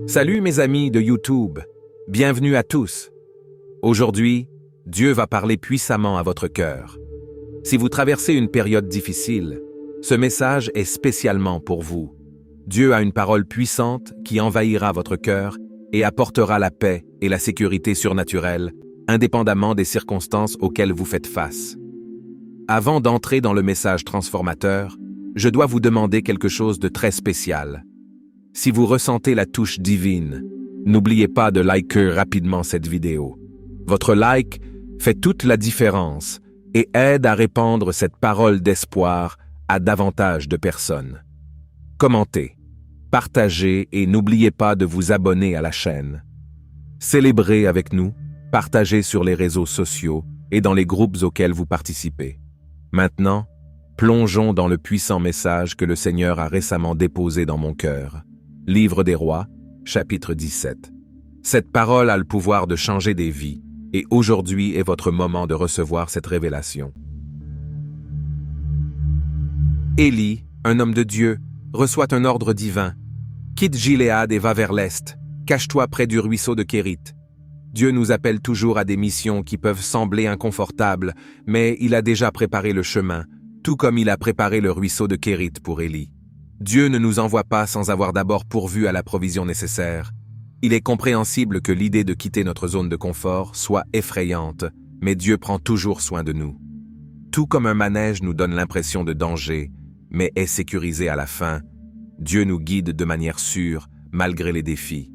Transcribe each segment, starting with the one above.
Salut mes amis de YouTube, bienvenue à tous. Aujourd'hui, Dieu va parler puissamment à votre cœur. Si vous traversez une période difficile, ce message est spécialement pour vous. Dieu a une parole puissante qui envahira votre cœur et apportera la paix et la sécurité surnaturelle, indépendamment des circonstances auxquelles vous faites face. Avant d'entrer dans le message transformateur, je dois vous demander quelque chose de très spécial. Si vous ressentez la touche divine, n'oubliez pas de liker rapidement cette vidéo. Votre like fait toute la différence et aide à répandre cette parole d'espoir à davantage de personnes. Commentez, partagez et n'oubliez pas de vous abonner à la chaîne. Célébrez avec nous, partagez sur les réseaux sociaux et dans les groupes auxquels vous participez. Maintenant, plongeons dans le puissant message que le Seigneur a récemment déposé dans mon cœur. Livre des Rois, chapitre 17. Cette parole a le pouvoir de changer des vies, et aujourd'hui est votre moment de recevoir cette révélation. Élie, un homme de Dieu, reçoit un ordre divin. Quitte Gilead et va vers l'est. Cache-toi près du ruisseau de Kérith. Dieu nous appelle toujours à des missions qui peuvent sembler inconfortables, mais il a déjà préparé le chemin, tout comme il a préparé le ruisseau de Kérith pour Élie. Dieu ne nous envoie pas sans avoir d'abord pourvu à la provision nécessaire. Il est compréhensible que l'idée de quitter notre zone de confort soit effrayante, mais Dieu prend toujours soin de nous. Tout comme un manège nous donne l'impression de danger, mais est sécurisé à la fin, Dieu nous guide de manière sûre, malgré les défis.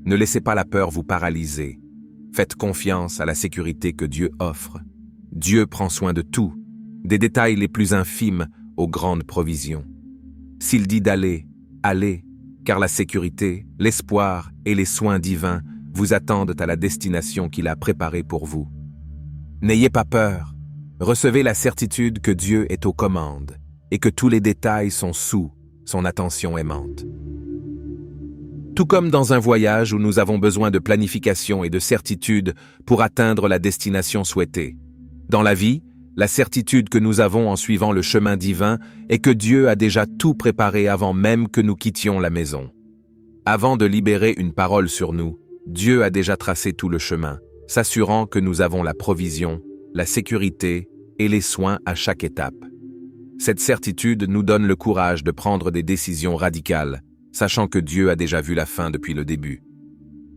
Ne laissez pas la peur vous paralyser. Faites confiance à la sécurité que Dieu offre. Dieu prend soin de tout, des détails les plus infimes aux grandes provisions. S'il dit d'aller, allez, car la sécurité, l'espoir et les soins divins vous attendent à la destination qu'il a préparée pour vous. N'ayez pas peur, recevez la certitude que Dieu est aux commandes et que tous les détails sont sous son attention aimante. Tout comme dans un voyage où nous avons besoin de planification et de certitude pour atteindre la destination souhaitée. Dans la vie, la certitude que nous avons en suivant le chemin divin est que Dieu a déjà tout préparé avant même que nous quittions la maison. Avant de libérer une parole sur nous, Dieu a déjà tracé tout le chemin, s'assurant que nous avons la provision, la sécurité et les soins à chaque étape. Cette certitude nous donne le courage de prendre des décisions radicales, sachant que Dieu a déjà vu la fin depuis le début.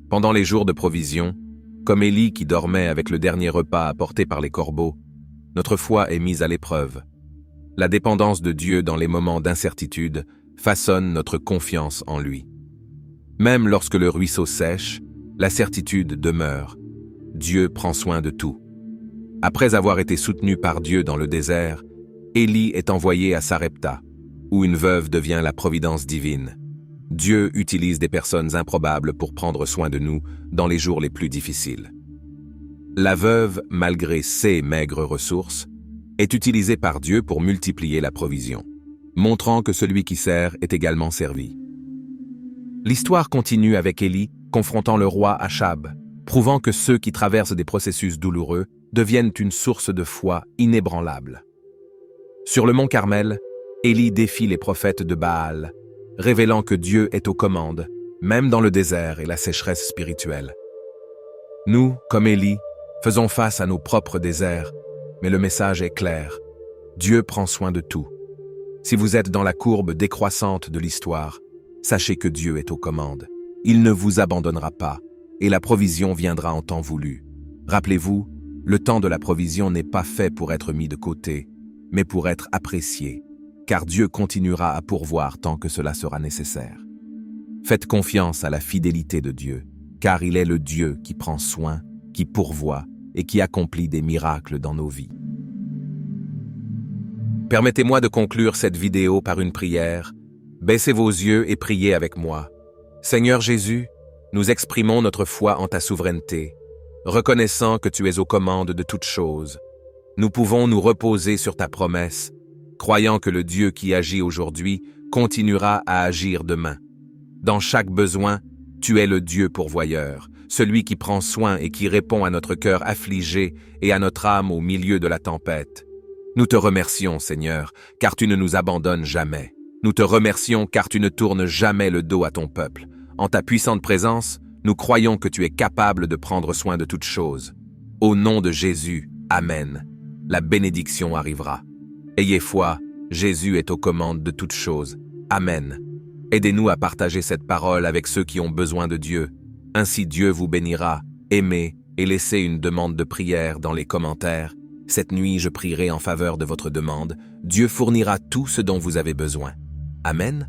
Pendant les jours de provision, comme Élie qui dormait avec le dernier repas apporté par les corbeaux, notre foi est mise à l'épreuve. La dépendance de Dieu dans les moments d'incertitude façonne notre confiance en lui. Même lorsque le ruisseau sèche, la certitude demeure. Dieu prend soin de tout. Après avoir été soutenu par Dieu dans le désert, Élie est envoyé à Sarepta, où une veuve devient la providence divine. Dieu utilise des personnes improbables pour prendre soin de nous dans les jours les plus difficiles. La veuve, malgré ses maigres ressources, est utilisée par Dieu pour multiplier la provision, montrant que celui qui sert est également servi. L'histoire continue avec Élie confrontant le roi Achab, prouvant que ceux qui traversent des processus douloureux deviennent une source de foi inébranlable. Sur le mont Carmel, Élie défie les prophètes de Baal, révélant que Dieu est aux commandes, même dans le désert et la sécheresse spirituelle. Nous, comme Élie, faisons face à nos propres déserts, mais le message est clair. Dieu prend soin de tout. Si vous êtes dans la courbe décroissante de l'histoire, sachez que Dieu est aux commandes. Il ne vous abandonnera pas, et la provision viendra en temps voulu. Rappelez-vous, le temps de la provision n'est pas fait pour être mis de côté, mais pour être apprécié, car Dieu continuera à pourvoir tant que cela sera nécessaire. Faites confiance à la fidélité de Dieu, car il est le Dieu qui prend soin, qui pourvoit et qui accomplit des miracles dans nos vies. Permettez-moi de conclure cette vidéo par une prière. Baissez vos yeux et priez avec moi. Seigneur Jésus, nous exprimons notre foi en ta souveraineté, reconnaissant que tu es aux commandes de toutes choses. Nous pouvons nous reposer sur ta promesse, croyant que le Dieu qui agit aujourd'hui continuera à agir demain. Dans chaque besoin, tu es le Dieu pourvoyeur, celui qui prend soin et qui répond à notre cœur affligé et à notre âme au milieu de la tempête. Nous te remercions, Seigneur, car tu ne nous abandonnes jamais. Nous te remercions car tu ne tournes jamais le dos à ton peuple, En ta puissante présence, nous croyons que tu es capable de prendre soin de toutes choses. Au nom de Jésus, Amen. La bénédiction arrivera. Ayez foi, Jésus est aux commandes de toutes choses. Amen. Aidez-nous à partager cette parole avec ceux qui ont besoin de Dieu. Ainsi Dieu vous bénira. Aimez et laissez une demande de prière dans les commentaires. Cette nuit, je prierai en faveur de votre demande. Dieu fournira tout ce dont vous avez besoin. Amen.